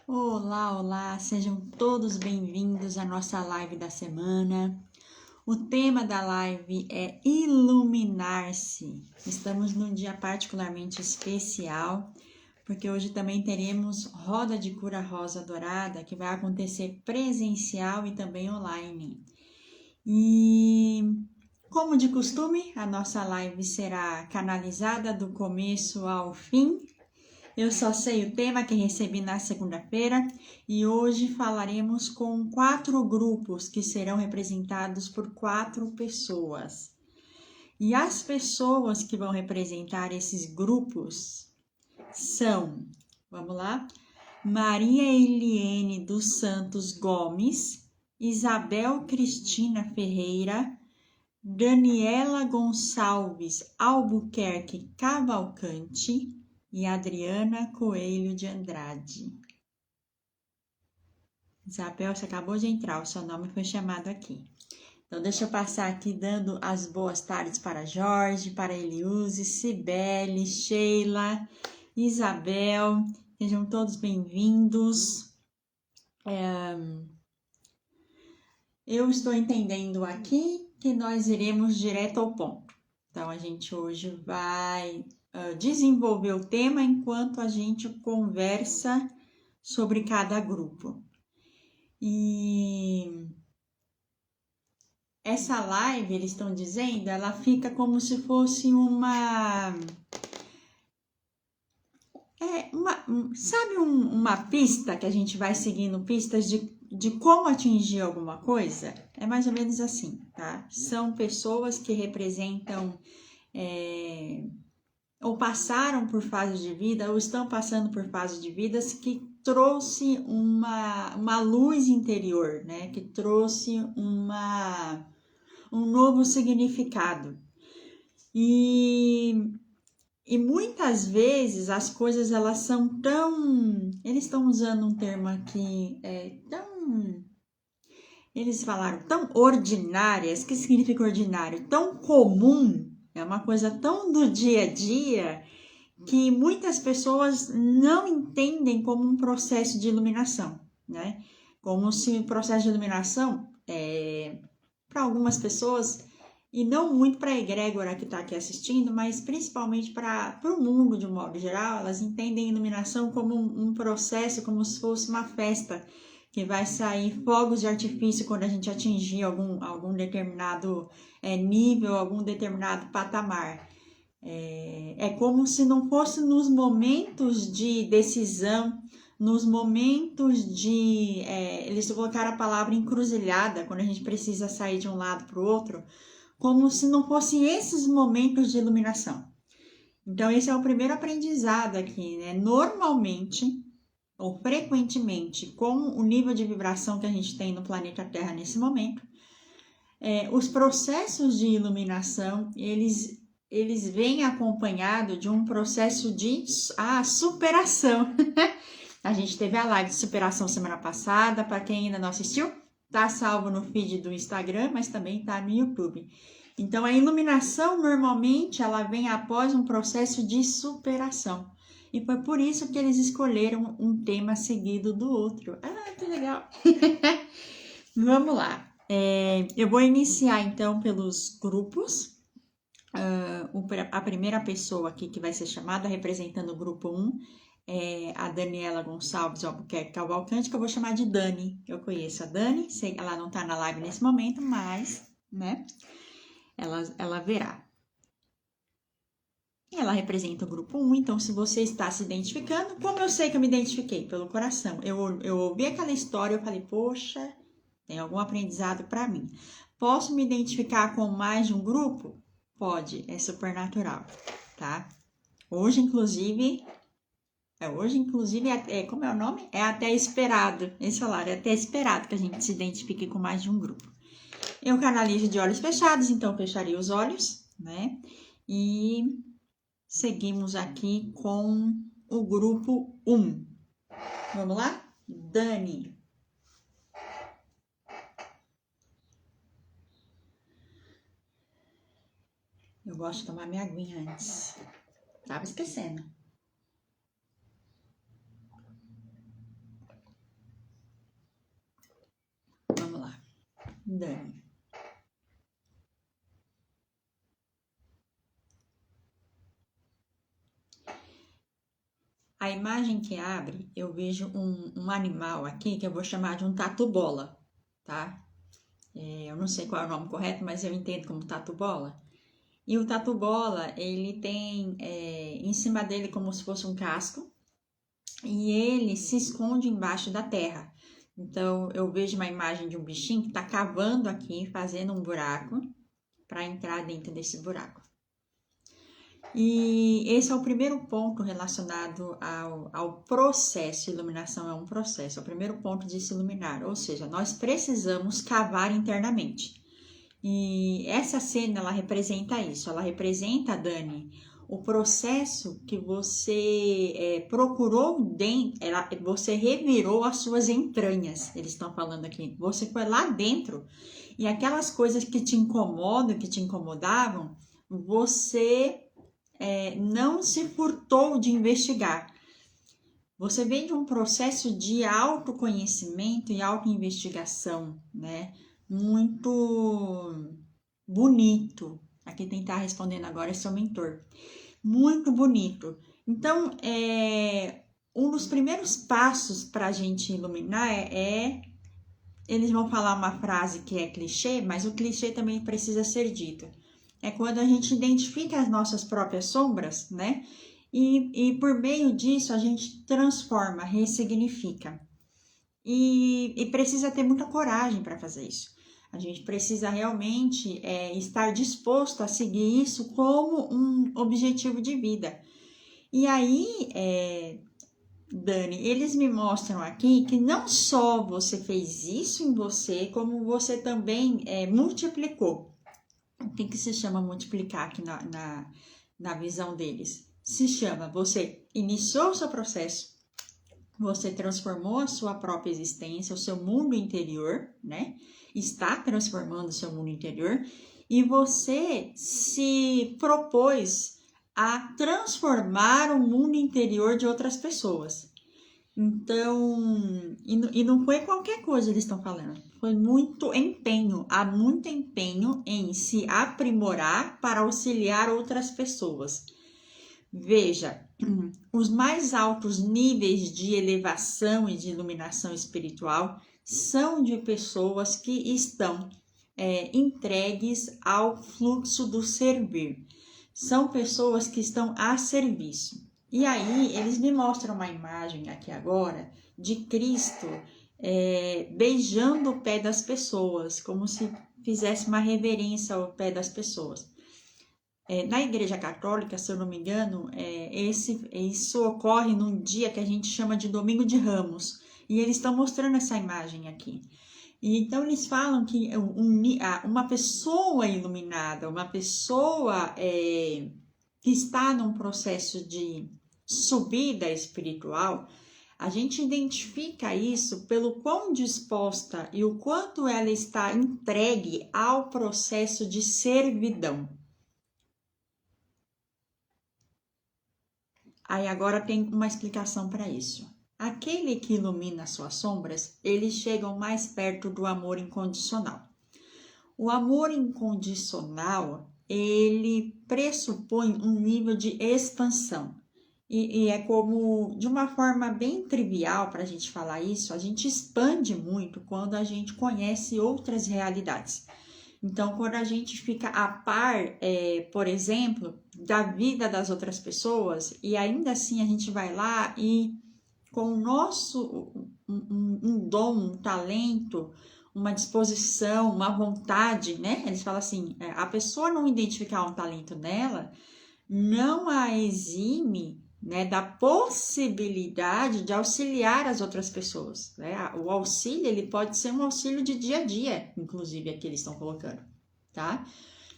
Olá, olá, sejam todos bem-vindos à nossa live da semana. O tema da live é iluminar-se. Estamos num dia particularmente especial, porque hoje também teremos Roda de Cura Rosa Dourada, que vai acontecer presencial e também online. E, como de costume, a nossa live será canalizada do começo ao fim. Eu só sei o tema que recebi na segunda-feira e hoje falaremos com 4 grupos que serão representados por 4 pessoas. E as pessoas que vão representar esses grupos são, vamos lá, Maria Eliene dos Santos Gomes, Isabel Cristina Ferreira, Daniela Gonçalves Albuquerque Cavalcante e Adriana Coelho de Andrade. Isabel, você acabou de entrar, o seu nome foi chamado aqui. Então, deixa eu passar aqui dando as boas tardes para Jorge, para Eliuse, Cibele, Sheila, Isabel. Sejam todos bem-vindos. Eu estou entendendo aqui que nós iremos direto ao ponto. Então, a gente hoje vai desenvolver o tema enquanto a gente conversa sobre cada grupo. E essa live, eles estão dizendo, ela fica como se fosse uma pista que a gente vai seguindo, pistas de como atingir alguma coisa? É mais ou menos assim, tá? São pessoas que representam ou passaram por fases de vida, ou estão passando por fases de vidas que trouxe uma luz interior, né? Que trouxe um novo significado. E muitas vezes as coisas elas são tão... Eles estão usando um termo aqui, eles falaram tão ordinárias. O que significa ordinário? Tão comum, é uma coisa tão do dia a dia que muitas pessoas não entendem como um processo de iluminação, né? Como se o processo de iluminação para algumas pessoas, e não muito para a egrégora que está aqui assistindo, mas principalmente para o mundo de um modo geral, elas entendem a iluminação como um processo, como se fosse uma festa, que vai sair fogos de artifício quando a gente atingir algum determinado nível, algum determinado patamar. É como se não fosse nos momentos de decisão, nos momentos de... eles colocaram a palavra encruzilhada, quando a gente precisa sair de um lado para o outro, como se não fossem esses momentos de iluminação. Então, esse é o primeiro aprendizado aqui, né? Normalmente, ou frequentemente, com o nível de vibração que a gente tem no planeta Terra nesse momento, os processos de iluminação, eles vêm acompanhado de um processo de superação. A gente teve a live de superação semana passada, para quem ainda não assistiu, tá salvo no feed do Instagram, mas também tá no YouTube. Então, a iluminação, normalmente, ela vem após um processo de superação. E foi por isso que eles escolheram um tema seguido do outro. Ah, que legal! Vamos lá. Eu vou iniciar, então, pelos grupos. A primeira pessoa aqui que vai ser chamada, representando o grupo 1, é a Daniela Gonçalves Albuquerque Cavalcante, que eu vou chamar de Dani. Eu conheço a Dani, sei que ela não tá na live nesse momento, mas, né, ela verá. Ela representa o grupo 1, então se você está se identificando, como eu sei que eu me identifiquei? Pelo coração. Eu ouvi aquela história, eu falei, poxa, tem algum aprendizado para mim. Posso me identificar com mais de um grupo? Pode, é supernatural, tá? Hoje, inclusive, como é o nome? É até esperado, esse salário é até esperado que a gente se identifique com mais de um grupo. Eu canalizo de olhos fechados, então fecharia os olhos, né? E seguimos aqui com o grupo 1. Vamos lá? Dani. Eu gosto de tomar minha aguinha antes. Tava esquecendo. Dani. A imagem que abre, eu vejo um animal aqui que eu vou chamar de um tatu-bola, tá? Eu não sei qual é o nome correto, mas eu entendo como tatu-bola. E o tatu-bola, ele tem em cima dele como se fosse um casco e ele se esconde embaixo da terra. Então, eu vejo uma imagem de um bichinho que está cavando aqui, fazendo um buraco para entrar dentro desse buraco. E esse é o primeiro ponto relacionado ao processo. Iluminação é um processo, é o primeiro ponto de se iluminar, ou seja, nós precisamos cavar internamente. E essa cena, ela representa isso, ela representa, Dani, o processo que você procurou dentro, você revirou as suas entranhas, eles estão falando aqui. Você foi lá dentro e aquelas coisas que te incomodam, que te incomodavam, você não se furtou de investigar. Você vem de um processo de autoconhecimento e autoinvestigação, né? Muito bonito. Aqui quem está respondendo agora é seu mentor. Muito bonito. Então, um dos primeiros passos para a gente iluminar eles vão falar uma frase que é clichê, mas o clichê também precisa ser dito. É quando a gente identifica as nossas próprias sombras, né? E por meio disso a gente transforma, ressignifica. E precisa ter muita coragem para fazer isso. A gente precisa realmente estar disposto a seguir isso como um objetivo de vida. E aí, Dani, eles me mostram aqui que não só você fez isso em você, como você também multiplicou. O que se chama multiplicar aqui na visão deles? Se chama, você iniciou o seu processo, você transformou a sua própria existência, o seu mundo interior, né? Está transformando o seu mundo interior e você se propôs a transformar o mundo interior de outras pessoas. Então, e não foi qualquer coisa eles estão falando, foi muito empenho, há muito empenho em se aprimorar para auxiliar outras pessoas. Veja, os mais altos níveis de elevação e de iluminação espiritual são de pessoas que estão entregues ao fluxo do servir. São pessoas que estão a serviço. E aí, eles me mostram uma imagem aqui agora de Cristo beijando o pé das pessoas, como se fizesse uma reverência ao pé das pessoas. Na Igreja Católica, se eu não me engano, isso ocorre num dia que a gente chama de Domingo de Ramos. E eles estão mostrando essa imagem aqui. E então eles falam que uma pessoa iluminada, uma pessoa que está num processo de subida espiritual, a gente identifica isso pelo quão disposta e o quanto ela está entregue ao processo de servidão. Aí agora tem uma explicação para isso. Aquele que ilumina suas sombras, eles chegam mais perto do amor incondicional. O amor incondicional, ele pressupõe um nível de expansão. E é como, de uma forma bem trivial para a gente falar isso, a gente expande muito quando a gente conhece outras realidades. Então, quando a gente fica a par, por exemplo, da vida das outras pessoas, e ainda assim a gente vai lá e com o nosso um dom, um talento, uma disposição, uma vontade, né? Eles falam assim, a pessoa não identificar um talento nela, não a exime, né, da possibilidade de auxiliar as outras pessoas, né? O auxílio, ele pode ser um auxílio de dia a dia, inclusive aqui eles estão colocando, tá?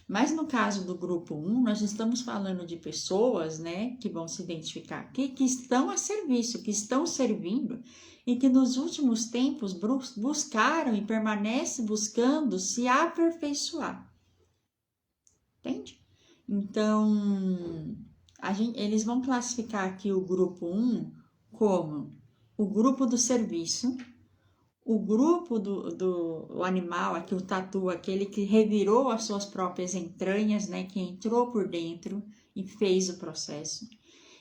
Mas no caso do grupo 1, nós estamos falando de pessoas, né, que vão se identificar aqui, que estão a serviço, que estão servindo e que nos últimos tempos buscaram e permanecem buscando se aperfeiçoar. Entende? Então, eles vão classificar aqui o grupo 1 como o grupo do serviço, o grupo do animal, aqui o tatu, aquele que revirou as suas próprias entranhas, né? Que entrou por dentro e fez o processo.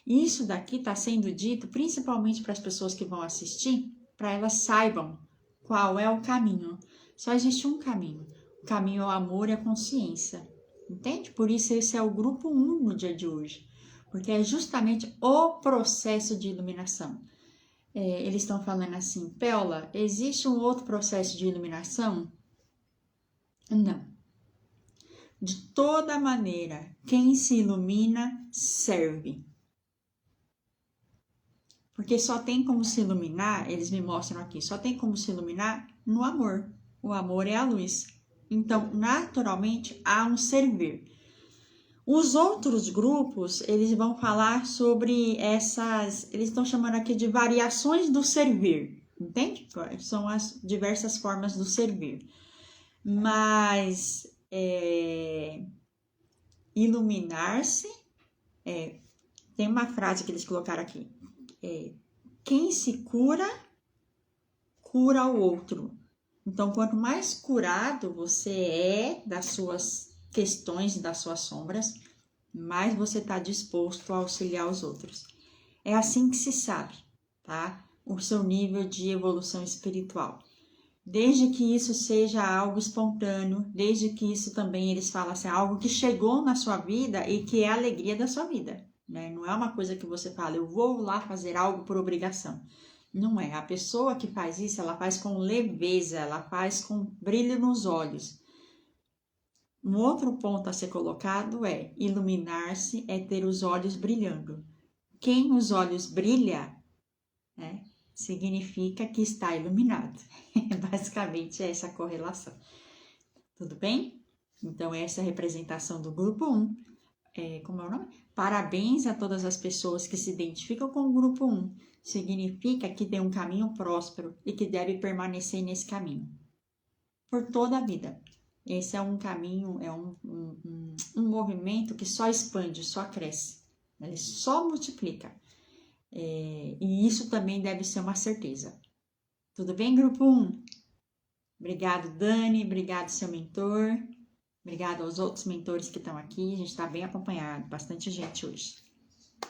Isso daqui está sendo dito principalmente para as pessoas que vão assistir, para elas saibam qual é o caminho. Só existe um caminho. O caminho é o amor e a consciência. Entende? Por isso esse é o grupo 1 no dia de hoje. Porque é justamente o processo de iluminação. Eles estão falando assim, Péola, existe um outro processo de iluminação? Não. De toda maneira, quem se ilumina serve. Porque só tem como se iluminar, eles me mostram aqui, só tem como se iluminar no amor. O amor é a luz. Então, naturalmente, há um servir. Os outros grupos, eles vão falar sobre eles estão chamando aqui de variações do servir, entende? São as diversas formas do servir. Mas, iluminar-se, tem uma frase que eles colocaram aqui, quem se cura, cura o outro. Então, quanto mais curado você é das suas questões e das suas sombras, mais você está disposto a auxiliar os outros. É assim que se sabe, tá? O seu nível de evolução espiritual. Desde que isso seja algo espontâneo, desde que isso também, eles falam assim, algo que chegou na sua vida e que é a alegria da sua vida. Né? Não é uma coisa que você fala, eu vou lá fazer algo por obrigação. Não é. A pessoa que faz isso, ela faz com leveza, ela faz com brilho nos olhos. Um outro ponto a ser colocado é, iluminar-se é ter os olhos brilhando. Quem os olhos brilha, né, significa que está iluminado. Basicamente é essa correlação. Tudo bem? Então, essa é a representação do grupo 1. Como é o nome? Parabéns a todas as pessoas que se identificam com o grupo 1. Significa que tem um caminho próspero e que deve permanecer nesse caminho por toda a vida. Esse é um caminho, é um movimento que só expande, só cresce, ele só multiplica. E isso também deve ser uma certeza. Tudo bem, grupo 1? Obrigado, Dani, obrigado, seu mentor. Obrigado aos outros mentores que estão aqui. A gente está bem acompanhado, bastante gente hoje.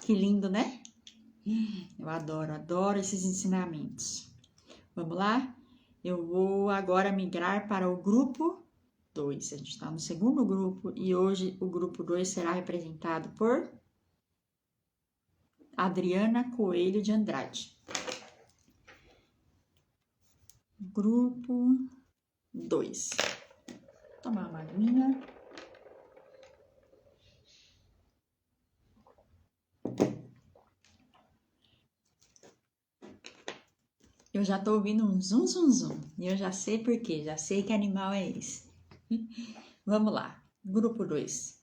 Que lindo, né? Eu adoro esses ensinamentos. Vamos lá? Eu vou agora migrar para o grupo 2. A gente está no segundo grupo e hoje o grupo 2 será representado por Adriana Coelho de Andrade. Grupo 2. Vou tomar uma aguinha. Eu já tô ouvindo um zum, zum, zum. E eu já sei por quê. Já sei que animal é esse. Vamos lá. Grupo 2.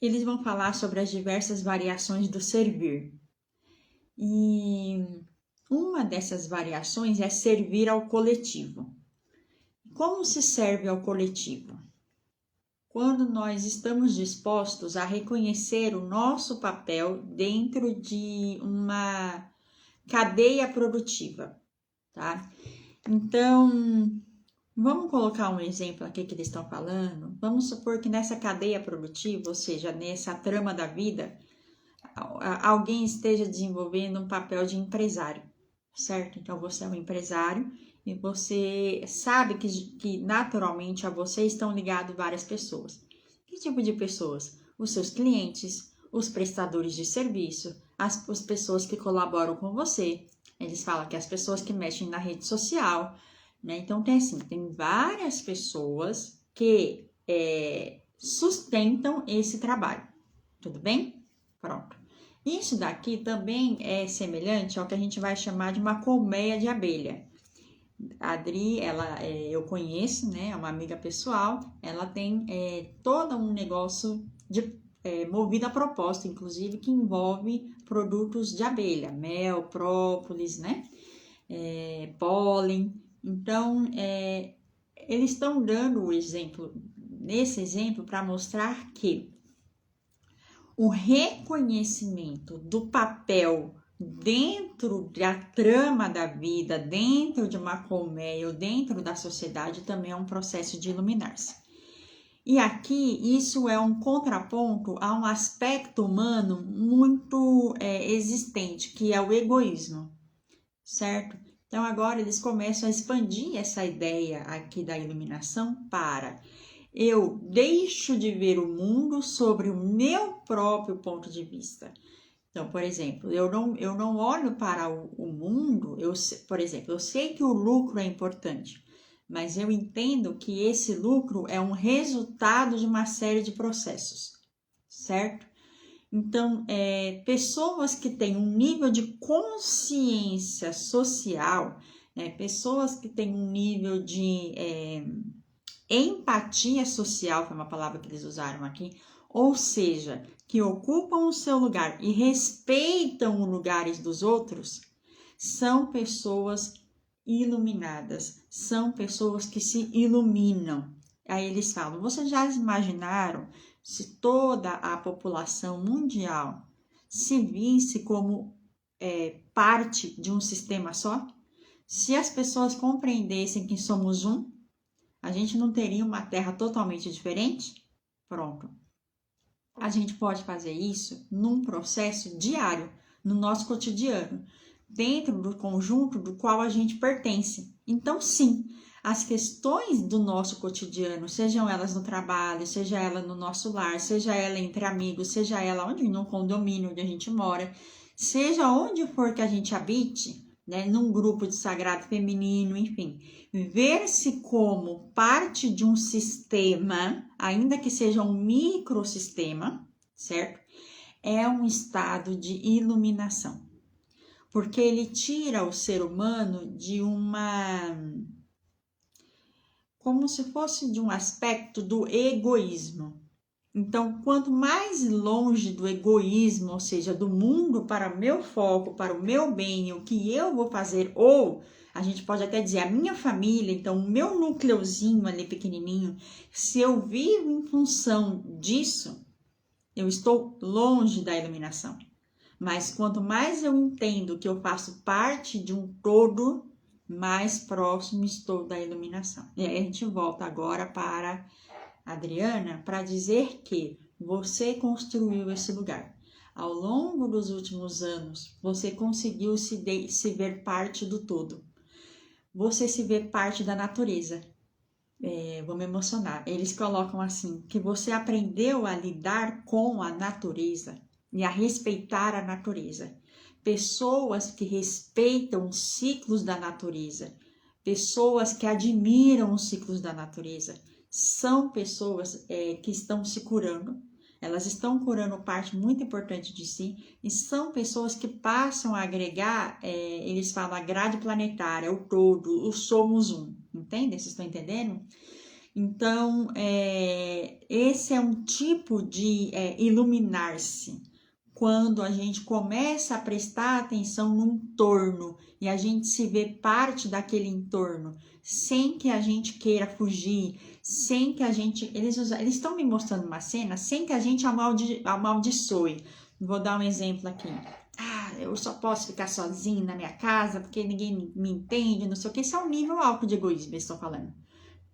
Eles vão falar sobre as diversas variações do servir. E uma dessas variações é servir ao coletivo. Como se serve ao coletivo? Quando nós estamos dispostos a reconhecer o nosso papel dentro de uma cadeia produtiva, tá? Então, vamos colocar um exemplo aqui que eles estão falando. Vamos supor que nessa cadeia produtiva, ou seja, nessa trama da vida, alguém esteja desenvolvendo um papel de empresário, certo? Então, você é um empresário e você sabe que naturalmente a você estão ligadas várias pessoas. Que tipo de pessoas? Os seus clientes, os prestadores de serviço, as pessoas que colaboram com você. Eles falam que as pessoas que mexem na rede social, né? Então, tem várias pessoas que sustentam esse trabalho. Tudo bem? Pronto. Isso daqui também é semelhante ao que a gente vai chamar de uma colmeia de abelha. A Adri, eu conheço, né? É uma amiga pessoal. Ela tem todo um negócio movido a propósito, inclusive, que envolve produtos de abelha, mel, própolis, né? Pólen. Então, eles estão dando o exemplo, nesse exemplo, para mostrar que o reconhecimento do papel dentro da trama da vida, dentro de uma colmeia ou dentro da sociedade também é um processo de iluminar-se. E aqui isso é um contraponto a um aspecto humano muito existente, que é o egoísmo, certo? Então agora eles começam a expandir essa ideia aqui da iluminação para eu deixo de ver o mundo sobre o meu próprio ponto de vista. Então, por exemplo, eu não olho para o mundo, por exemplo, eu sei que o lucro é importante, mas eu entendo que esse lucro é um resultado de uma série de processos, certo? Então, pessoas que têm um nível de consciência social, pessoas que têm um nível de empatia social, foi uma palavra que eles usaram aqui, ou seja, que ocupam o seu lugar e respeitam os lugares dos outros, são pessoas iluminadas, são pessoas que se iluminam. Aí eles falam, vocês já imaginaram se toda a população mundial se visse como parte de um sistema só? Se as pessoas compreendessem que somos um, a gente não teria uma terra totalmente diferente? Pronto. A gente pode fazer isso num processo diário, no nosso cotidiano, dentro do conjunto do qual a gente pertence. Então, sim, as questões do nosso cotidiano, sejam elas no trabalho, seja ela no nosso lar, seja ela entre amigos, seja ela onde no condomínio onde a gente mora, seja onde for que a gente habite, num grupo de sagrado feminino, enfim, ver-se como parte de um sistema, ainda que seja um microsistema, certo? É um estado de iluminação, porque ele tira o ser humano de como se fosse de um aspecto do egoísmo. Então, quanto mais longe do egoísmo, ou seja, do mundo para o meu foco, para o meu bem, o que eu vou fazer, ou a gente pode até dizer a minha família, então o meu núcleozinho ali pequenininho, se eu vivo em função disso, eu estou longe da iluminação. Mas quanto mais eu entendo que eu faço parte de um todo, mais próximo estou da iluminação. E aí a gente volta agora para Adriana para dizer que você construiu esse lugar. Ao longo dos últimos anos, você conseguiu se ver parte do todo. Você se vê parte da natureza. Vou me emocionar. Eles colocam assim, que você aprendeu a lidar com a natureza e a respeitar a natureza. Pessoas que respeitam os ciclos da natureza, pessoas que admiram os ciclos da natureza, são pessoas que estão se curando, elas estão curando parte muito importante de si e são pessoas que passam a agregar, eles falam a grade planetária, o todo, o somos um, entende? Vocês estão entendendo? Então, esse é um tipo de iluminar-se, quando a gente começa a prestar atenção no entorno e a gente se vê parte daquele entorno, sem que a gente queira fugir, sem que a gente... Eles estão me mostrando uma cena sem que a gente amaldiçoe. Vou dar um exemplo aqui. Eu só posso ficar sozinho na minha casa porque ninguém me entende, não sei o que. Isso é um nível alto de egoísmo, eles estão falando.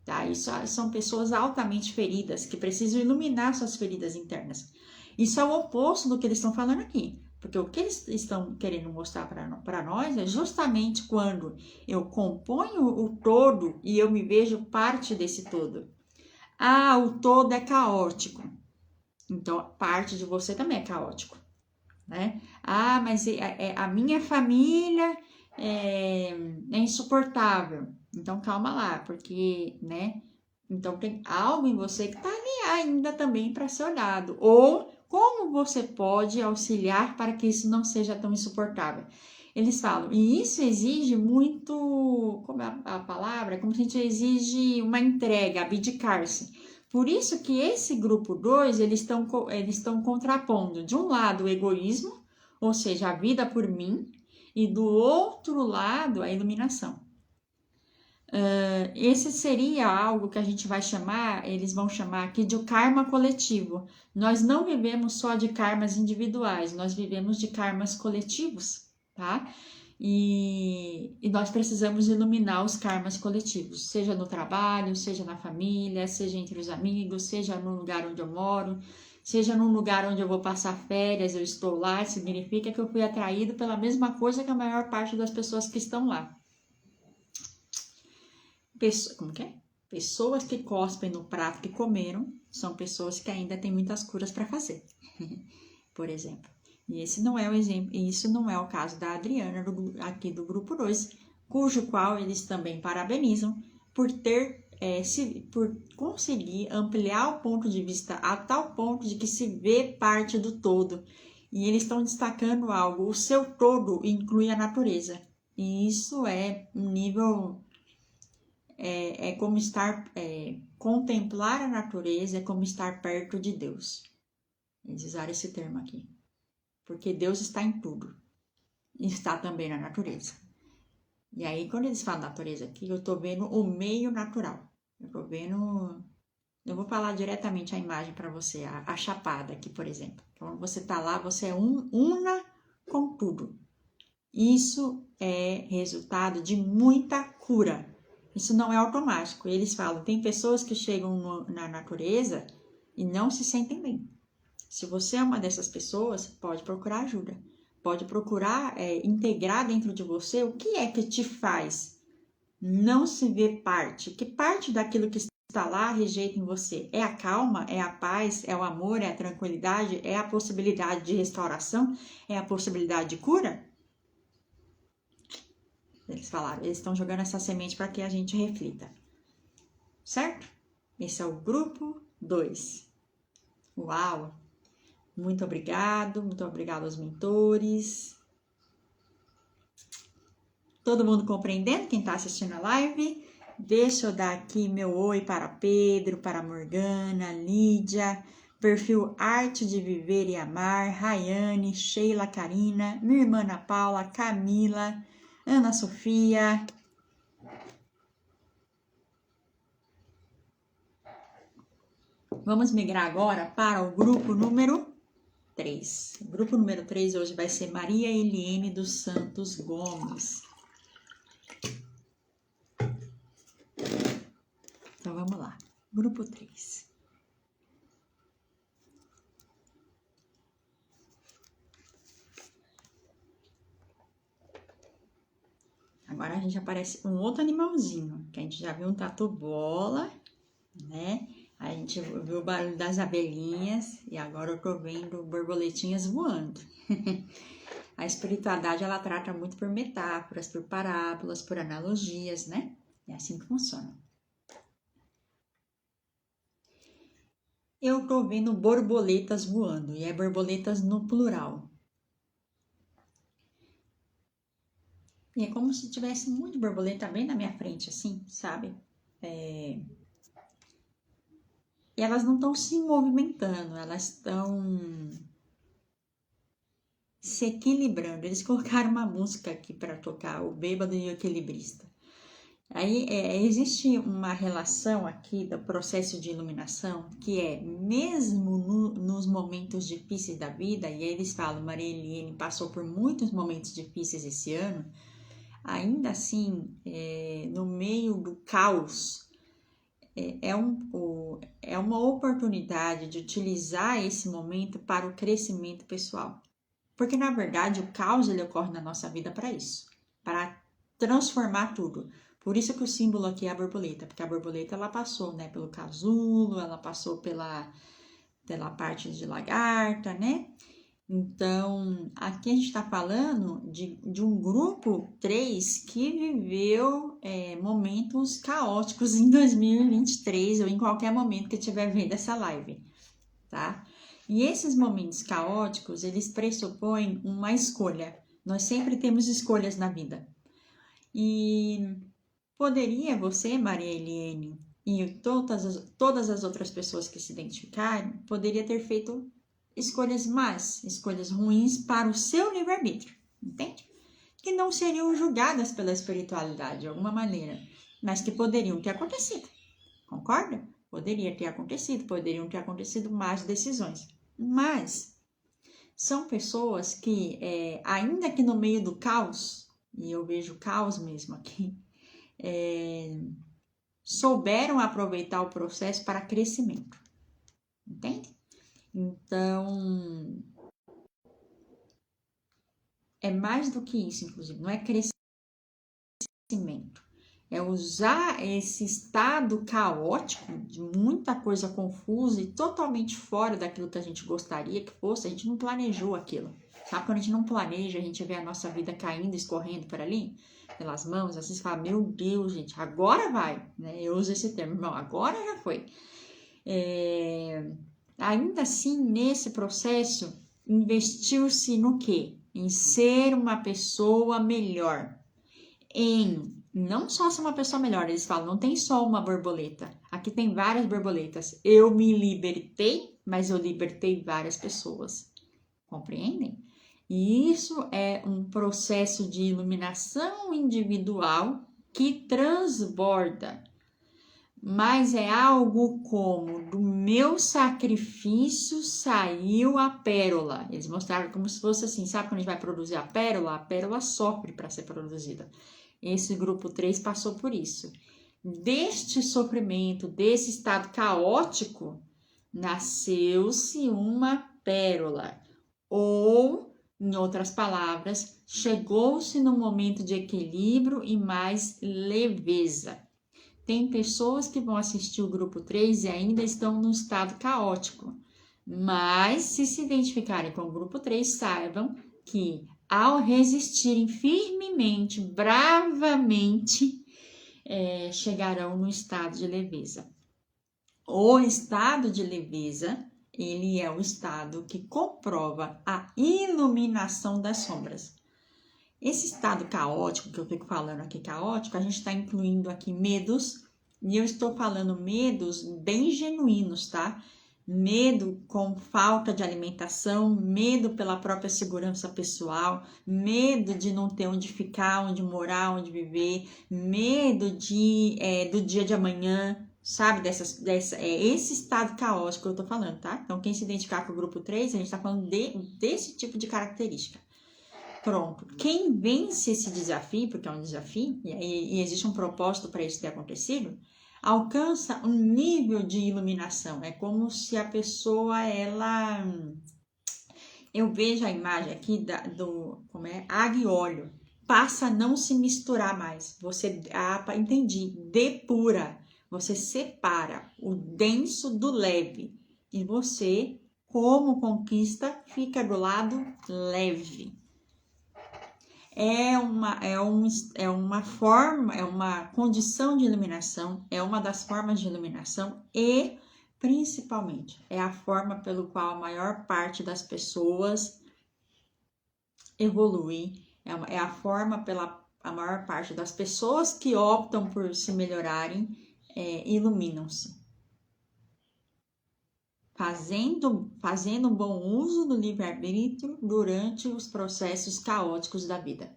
Tá? Isso são pessoas altamente feridas, que precisam iluminar suas feridas internas. Isso é o oposto do que eles estão falando aqui. Porque o que eles estão querendo mostrar para nós é justamente quando eu componho o todo e eu me vejo parte desse todo. O todo é caótico. Então, parte de você também é caótico, né? Mas a minha família é insuportável. Então, calma lá, porque, né? Então, tem algo em você que está ali ainda também para ser olhado. Ou como você pode auxiliar para que isso não seja tão insuportável? Eles falam, e isso exige muito, como é a palavra? Como a gente exige uma entrega, abdicar-se. Por isso que esse grupo 2, eles estão contrapondo, de um lado, o egoísmo, ou seja, a vida por mim, e do outro lado, a iluminação. Esse seria algo que a gente vai chamar, eles vão chamar aqui de karma coletivo. Nós não vivemos só de karmas individuais, nós vivemos de karmas coletivos, tá? E nós precisamos iluminar os karmas coletivos, seja no trabalho, seja na família, seja entre os amigos, seja no lugar onde eu moro, seja num lugar onde eu vou passar férias, eu estou lá, significa que eu fui atraído pela mesma coisa que a maior parte das pessoas que estão lá. Como que é? Pessoas que cospem no prato que comeram são pessoas que ainda têm muitas curas para fazer, por exemplo. E esse não é o exemplo, isso não é o caso da Adriana aqui do grupo 2, cujo qual eles também parabenizam por ter por conseguir ampliar o ponto de vista a tal ponto de que se vê parte do todo. E eles estão destacando algo, o seu todo inclui a natureza. E isso é um nível, é como contemplar a natureza, é como estar perto de Deus. Eles usaram esse termo aqui. Porque Deus está em tudo. E está também na natureza. E aí, quando eles falam natureza aqui, eu estou vendo o meio natural. Eu estou vendo... Eu vou falar diretamente a imagem para você, a chapada aqui, por exemplo. Quando você está lá, você é una com tudo. Isso é resultado de muita cura. Isso não é automático. Eles falam, tem pessoas que chegam na natureza e não se sentem bem. Se você é uma dessas pessoas, pode procurar ajuda. Pode procurar integrar dentro de você o que é que te faz não se ver parte. Que parte daquilo que está lá rejeita em você? É a calma? É a paz? É o amor? É a tranquilidade? É a possibilidade de restauração? É a possibilidade de cura? Eles falaram, eles estão jogando essa semente para que a gente reflita. Certo? Esse é o grupo 2. Uau! Muito obrigado aos mentores. Todo mundo compreendendo? Quem está assistindo a live? Deixa eu dar aqui meu oi para Pedro, para Morgana, Lídia, perfil Arte de Viver e Amar, Rayane, Sheila, Karina, minha irmã Ana Paula, Camila, Ana Sofia. Vamos migrar agora para o grupo número 3. O grupo número 3 hoje vai ser Maria Eliene dos Santos Gomes. Então vamos lá. Grupo 3. Agora a gente aparece um outro animalzinho, que a gente já viu um tatu-bola, né? A gente viu o barulho das abelhinhas e agora eu tô vendo borboletinhas voando. A espiritualidade, ela trata muito por metáforas, por parábolas, por analogias, né? É assim que funciona. Eu tô vendo borboletas voando, e é borboletas no plural. E é como se tivesse muito borboleta bem na minha frente, assim, sabe? E elas não estão se movimentando, elas estão se equilibrando. Eles colocaram uma música aqui para tocar, o Bêbado e o Equilibrista. Aí existe uma relação aqui do processo de iluminação, que é mesmo nos momentos difíceis da vida, e aí eles falam, Maria Eliene passou por muitos momentos difíceis esse ano, ainda assim, no meio do caos, é uma oportunidade de utilizar esse momento para o crescimento pessoal. Porque, na verdade, o caos ele ocorre na nossa vida para isso, para transformar tudo. Por isso que o símbolo aqui é a borboleta, porque a borboleta ela passou, né, pelo casulo, ela passou pela parte de lagarta, né? Então, aqui a gente está falando de um grupo 3 que viveu momentos caóticos em 2023 ou em qualquer momento que estiver vendo essa live, tá? E esses momentos caóticos, eles pressupõem uma escolha. Nós sempre temos escolhas na vida. E poderia você, Maria Eliene, e todas as outras pessoas que se identificarem, poderia ter feito escolhas más, escolhas ruins para o seu livre-arbítrio, entende? Que não seriam julgadas pela espiritualidade de alguma maneira. mas que poderiam ter acontecido. Concorda? Poderiam ter acontecido mais decisões. Mas são pessoas que, ainda que no meio do caos, e eu vejo caos mesmo aqui, souberam aproveitar o processo para crescimento. Entende? Então, é mais do que isso, inclusive, não é crescimento. É usar esse estado caótico de muita coisa confusa e totalmente fora daquilo que a gente gostaria que fosse. A gente não planejou aquilo. Sabe, quando a gente não planeja, a gente vê a nossa vida caindo, escorrendo por ali, pelas mãos, assim, você fala, meu Deus, gente, agora vai, né? Eu uso esse termo, não, agora já foi. Ainda assim, nesse processo, investiu-se no quê? Em ser uma pessoa melhor, em não só ser uma pessoa melhor, eles falam, não tem só uma borboleta, aqui tem várias borboletas. Eu me libertei, mas eu libertei várias pessoas. Compreendem? E isso é um processo de iluminação individual que transborda, mas é algo como do meu sacrifício saiu a pérola. Eles mostraram como se fosse assim, sabe quando a gente vai produzir a pérola sofre para ser produzida. Esse grupo 3 passou por isso. Deste sofrimento, desse estado caótico, nasceu-se uma pérola. Ou, em outras palavras, chegou-se num momento de equilíbrio e mais leveza. Tem pessoas que vão assistir o grupo 3 e ainda estão num estado caótico. Mas, se identificarem com o grupo 3, saibam que ao resistirem firmemente, bravamente, chegarão no estado de leveza. O estado de leveza, ele é o estado que comprova a iluminação das sombras. Esse estado caótico, que eu fico falando aqui caótico, a gente está incluindo aqui medos, e eu estou falando medos bem genuínos, tá? Medo com falta de alimentação, medo pela própria segurança pessoal, medo de não ter onde ficar, onde morar, onde viver, medo do dia de amanhã, sabe? Esse estado caótico que eu tô falando, tá? Então, quem se identificar com o grupo 3, a gente tá falando desse tipo de característica. Pronto. Quem vence esse desafio, porque é um desafio, e existe um propósito para isso ter acontecido, alcança um nível de iluminação. É como se a pessoa, eu vejo a imagem aqui água e óleo, passa a não se misturar mais. Entendi, depura, você separa o denso do leve, e você, como conquista, fica do lado leve. É uma forma, é uma condição de iluminação, é uma das formas de iluminação e, principalmente, é a forma pelo qual a maior parte das pessoas evolui, é a forma pela a maior parte das pessoas que optam por se melhorarem, iluminam-se. Fazendo um bom uso do livre-arbítrio durante os processos caóticos da vida.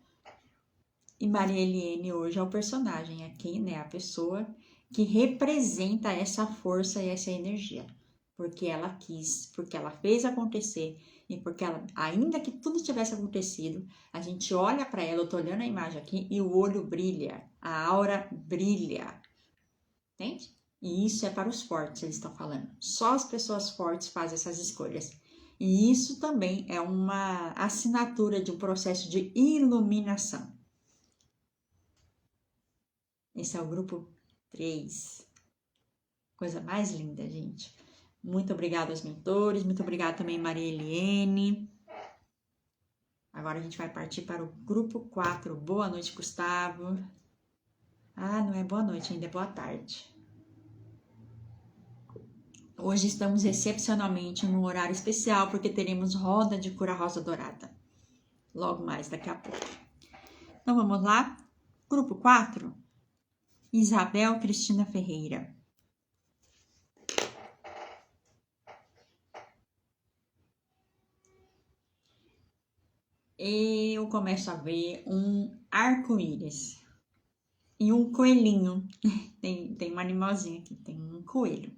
E Maria Eliane hoje é o personagem aqui, né? A pessoa que representa essa força e essa energia. Porque ela quis, porque ela fez acontecer e porque ela, ainda que tudo tivesse acontecido, a gente olha para ela, eu tô olhando a imagem aqui e o olho brilha, a aura brilha. Entende? E isso é para os fortes, eles estão falando. Só as pessoas fortes fazem essas escolhas. E isso também é uma assinatura de um processo de iluminação. Esse é o grupo 3. Coisa mais linda, gente. Muito obrigada aos mentores, muito obrigada também Maria Eliane. Agora a gente vai partir para o grupo 4. Boa noite, Gustavo. Ah, não é boa noite, ainda é boa tarde. Hoje estamos excepcionalmente num horário especial, porque teremos roda de cura rosa dourada. Logo mais, daqui a pouco. Então, vamos lá? Grupo 4. Isabel Cristina Ferreira. Eu começo a ver um arco-íris. e um coelhinho. Tem um animalzinho aqui, tem um coelho.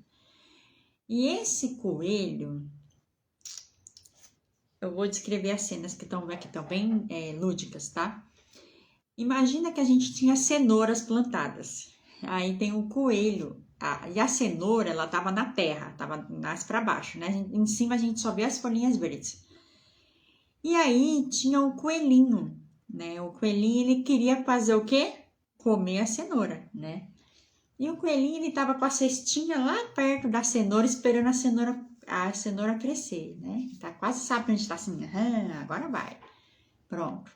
E esse coelho, eu vou descrever as cenas que estão bem lúdicas, tá? Imagina que a gente tinha cenouras plantadas. Aí tem um coelho. E a cenoura, ela tava na terra, tava mais para baixo, né? Em cima a gente só vê as folhinhas verdes. E aí tinha o coelhinho, né? O coelhinho, ele queria fazer o quê? Comer a cenoura, né? E o coelhinho, ele tava com a cestinha lá perto da cenoura, esperando a cenoura crescer, né? Tá quase sabe que a gente tá assim, agora vai. Pronto.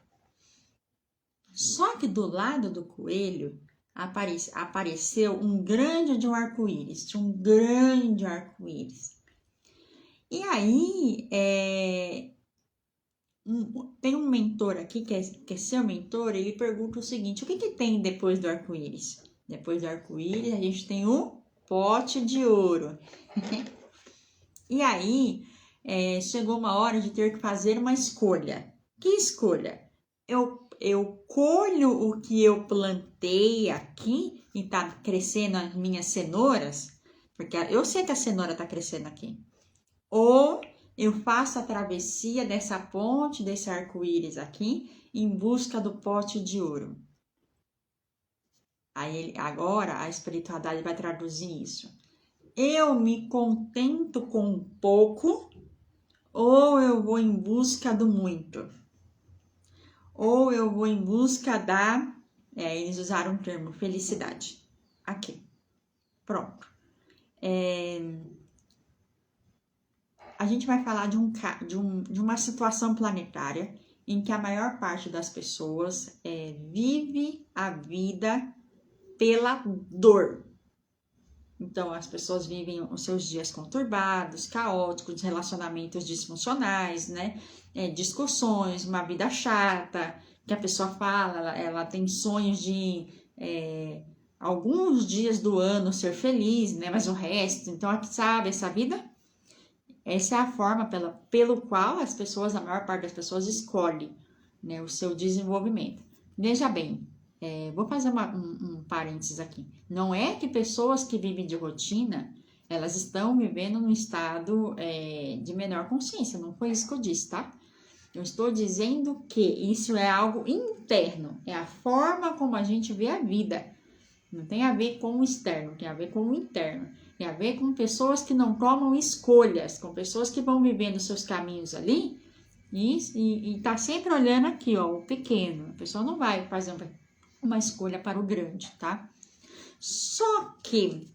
Só que do lado do coelho apareceu um grande arco-íris, tinha um grande arco-íris. E aí, tem um mentor aqui, que é seu mentor, ele pergunta o seguinte: o que tem depois do arco-íris? Depois do arco-íris, a gente tem um pote de ouro. E aí, chegou uma hora de ter que fazer uma escolha. Que escolha? Eu colho o que eu plantei aqui e tá crescendo as minhas cenouras, porque eu sei que a cenoura tá crescendo aqui. Ou eu faço a travessia dessa ponte, desse arco-íris aqui, em busca do pote de ouro. Aí agora a espiritualidade vai traduzir isso. Eu me contento com pouco, ou eu vou em busca do muito? Ou eu vou em busca da... eles usaram o termo felicidade. Aqui. Pronto. A gente vai falar de uma situação planetária em que a maior parte das pessoas vive a vida pela dor. Então, as pessoas vivem os seus dias conturbados, caóticos, relacionamentos disfuncionais, né? Discussões, uma vida chata, que a pessoa fala, ela tem sonhos de alguns dias do ano ser feliz, né? Mas o resto, então, sabe, essa vida, essa é a forma pelo qual as pessoas, a maior parte das pessoas, escolhe, né, o seu desenvolvimento. Veja bem, vou fazer um parênteses aqui. Não é que pessoas que vivem de rotina, elas estão vivendo num estado de menor consciência. Não foi isso que eu disse, tá? Eu estou dizendo que isso é algo interno. É a forma como a gente vê a vida. Não tem a ver com o externo, tem a ver com o interno. Tem a ver com pessoas que não tomam escolhas, com pessoas que vão vivendo seus caminhos ali e tá sempre olhando aqui, ó, o pequeno. A pessoa não vai fazer uma escolha para o grande, tá? Só que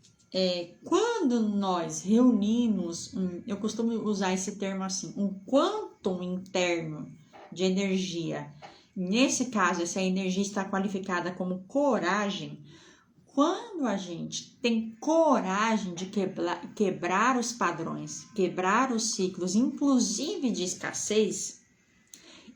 quando nós reunimos, eu costumo usar esse termo assim, um quantum interno de energia. Nesse caso, essa energia está qualificada como coragem. Quando a gente tem coragem de quebrar os padrões, quebrar os ciclos, inclusive de escassez,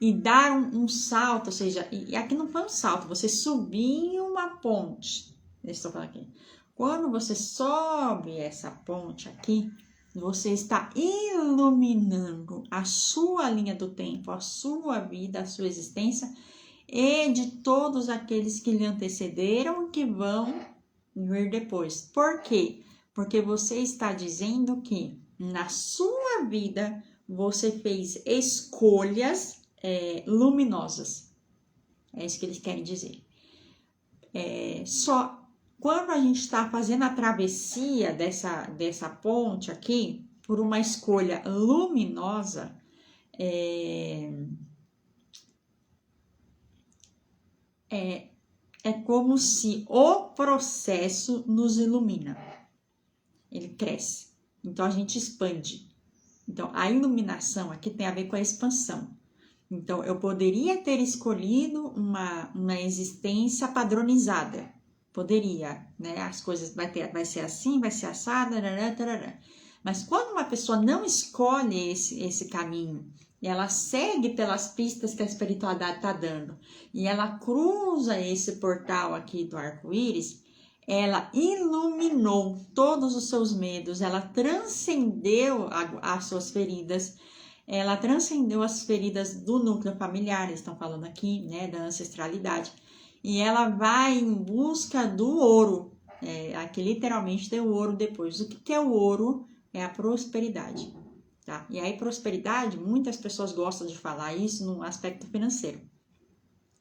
e dar um salto, ou seja, e aqui não foi um salto, você subiu uma ponte. Estou falando aqui. Quando você sobe essa ponte aqui, você está iluminando a sua linha do tempo, a sua vida, a sua existência e de todos aqueles que lhe antecederam e que vão vir depois. Por quê? Porque você está dizendo que na sua vida você fez escolhas luminosas. É isso que eles querem dizer. Só quando a gente está fazendo a travessia dessa ponte aqui, por uma escolha luminosa, é como se o processo nos ilumina. Ele cresce. Então, a gente expande. Então, a iluminação aqui tem a ver com a expansão. Então, eu poderia ter escolhido uma existência padronizada. Poderia, né? As coisas vai ser assim, vai ser assada, tarará. Mas quando uma pessoa não escolhe esse caminho, e ela segue pelas pistas que a espiritualidade está dando, e ela cruza esse portal aqui do arco-íris, ela iluminou todos os seus medos, ela transcendeu as suas feridas, ela transcendeu as feridas do núcleo familiar, eles estão falando aqui, né, da ancestralidade, e ela vai em busca do ouro. Aqui literalmente tem o ouro depois. O que é o ouro? É a prosperidade. Tá? E aí, prosperidade, muitas pessoas gostam de falar isso no aspecto financeiro.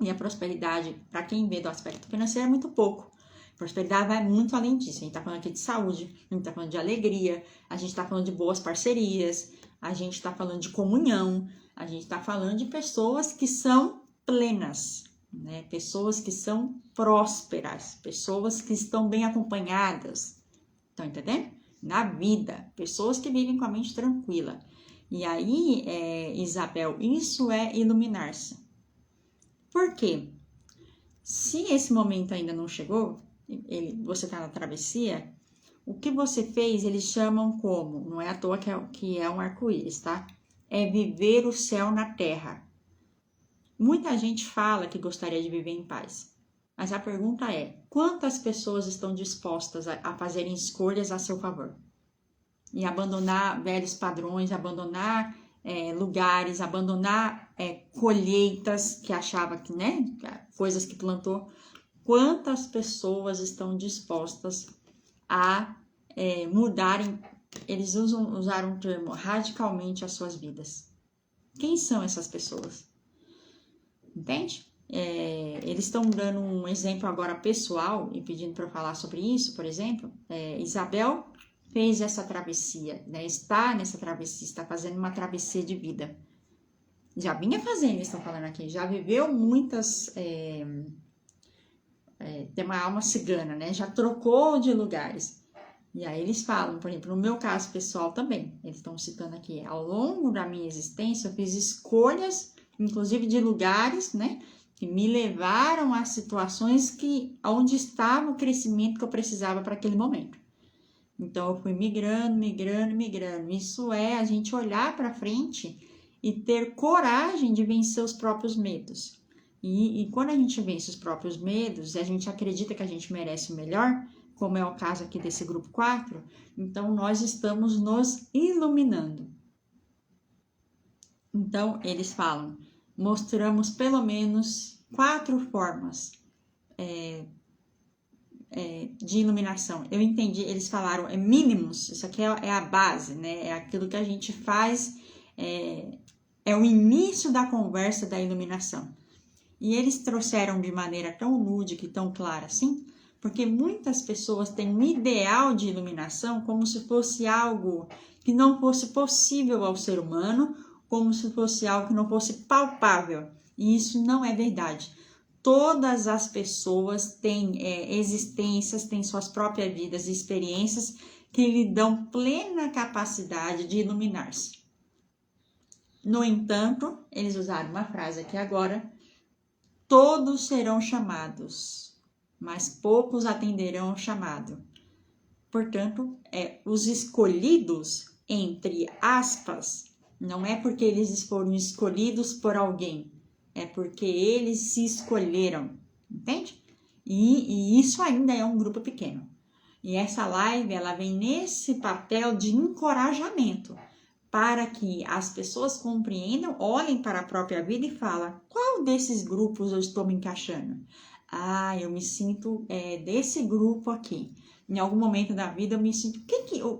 E a prosperidade, para quem vê do aspecto financeiro, é muito pouco. Prosperidade vai muito além disso. A gente está falando aqui de saúde, a gente está falando de alegria, a gente está falando de boas parcerias, a gente está falando de comunhão, a gente está falando de pessoas que são plenas, né? Pessoas que são prósperas, pessoas que estão bem acompanhadas. Estão entendendo? Na vida, pessoas que vivem com a mente tranquila. E aí, Isabel, isso é iluminar-se. Por quê? Se esse momento ainda não chegou, você está na travessia, o que você fez, eles chamam como, não é à toa que é um arco-íris, tá? É viver o céu na terra. Muita gente fala que gostaria de viver em paz, mas a pergunta é, quantas pessoas estão dispostas a fazerem escolhas a seu favor? E abandonar velhos padrões, abandonar lugares, abandonar colheitas que achava que, né, coisas que plantou. Quantas pessoas estão dispostas a mudarem, eles usaram um termo, radicalmente as suas vidas? Quem são essas pessoas? Entende? Eles estão dando um exemplo agora pessoal e pedindo para eu falar sobre isso, por exemplo. Isabel fez essa travessia, né? Está nessa travessia, está fazendo uma travessia de vida. Já vinha fazendo, eles estão falando aqui, já viveu muitas... tem uma alma cigana, né? Já trocou de lugares. E aí eles falam, por exemplo, no meu caso pessoal também, eles estão citando aqui, ao longo da minha existência eu fiz escolhas, inclusive de lugares, né? Que me levaram a situações onde estava o crescimento que eu precisava para aquele momento. Então, eu fui migrando. Isso é a gente olhar para frente e ter coragem de vencer os próprios medos. E quando a gente vence os próprios medos, e a gente acredita que a gente merece o melhor, como é o caso aqui desse grupo 4, então nós estamos nos iluminando. Então, eles falam, mostramos pelo menos 4 formas de iluminação. Eu entendi, eles falaram, mínimos, isso aqui é a base, né? É aquilo que a gente faz, é o início da conversa da iluminação. E eles trouxeram de maneira tão lúdica e tão clara assim, porque muitas pessoas têm um ideal de iluminação como se fosse algo que não fosse possível ao ser humano, como se fosse algo que não fosse palpável. E isso não é verdade. Todas as pessoas têm existências, têm suas próprias vidas e experiências que lhe dão plena capacidade de iluminar-se. No entanto, eles usaram uma frase aqui agora, todos serão chamados, mas poucos atenderão ao chamado. Portanto, os escolhidos, entre aspas, não é porque eles foram escolhidos por alguém, é porque eles se escolheram, entende? E isso ainda é um grupo pequeno. E essa live, ela vem nesse papel de encorajamento, para que as pessoas compreendam, olhem para a própria vida e falem, qual desses grupos eu estou me encaixando? Eu me sinto desse grupo aqui. Em algum momento da vida eu me sinto,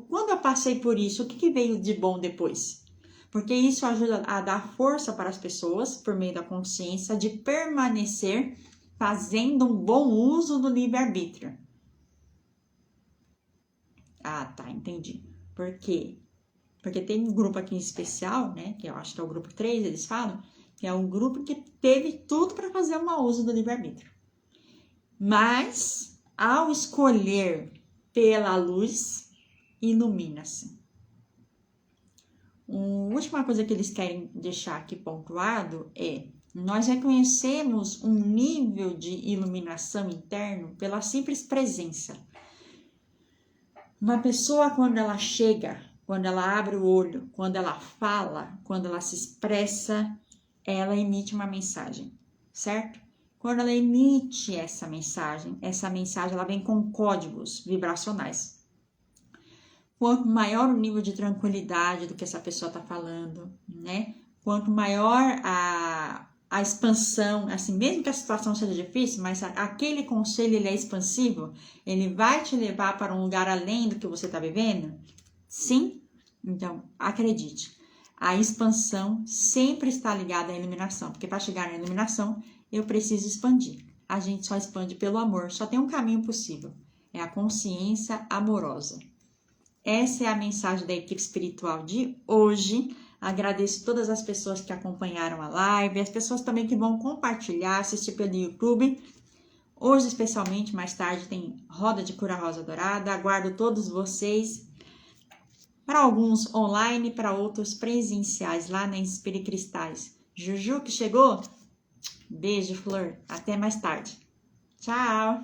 quando eu passei por isso, o que veio de bom depois? Porque isso ajuda a dar força para as pessoas, por meio da consciência, de permanecer fazendo um bom uso do livre-arbítrio. Tá, entendi. Por quê? Porque tem um grupo aqui em especial, né, que eu acho que é o grupo 3, eles falam, que é um grupo que teve tudo para fazer um mau uso do livre-arbítrio. Mas, ao escolher pela luz, ilumina-se. A última coisa que eles querem deixar aqui pontuado é, nós reconhecemos um nível de iluminação interno pela simples presença. Uma pessoa, quando ela chega, quando ela abre o olho, quando ela fala, quando ela se expressa, ela emite uma mensagem, certo? Quando ela emite essa mensagem ela vem com códigos vibracionais. Quanto maior o nível de tranquilidade do que essa pessoa está falando, né? Quanto maior a a expansão, assim, mesmo que a situação seja difícil, mas aquele conselho ele é expansivo, ele vai te levar para um lugar além do que você está vivendo? Sim? Então, acredite, a expansão sempre está ligada à iluminação, porque para chegar na iluminação, eu preciso expandir. A gente só expande pelo amor, só tem um caminho possível, é a consciência amorosa. Essa é a mensagem da equipe espiritual de hoje. Agradeço todas as pessoas que acompanharam a live, as pessoas também que vão compartilhar, assistir pelo YouTube. Hoje, especialmente, mais tarde, tem Roda de Cura Rosa Dourada. Aguardo todos vocês, para alguns online, para outros presenciais, lá na Inspire Cristais. Juju que chegou? Beijo, Flor. Até mais tarde. Tchau!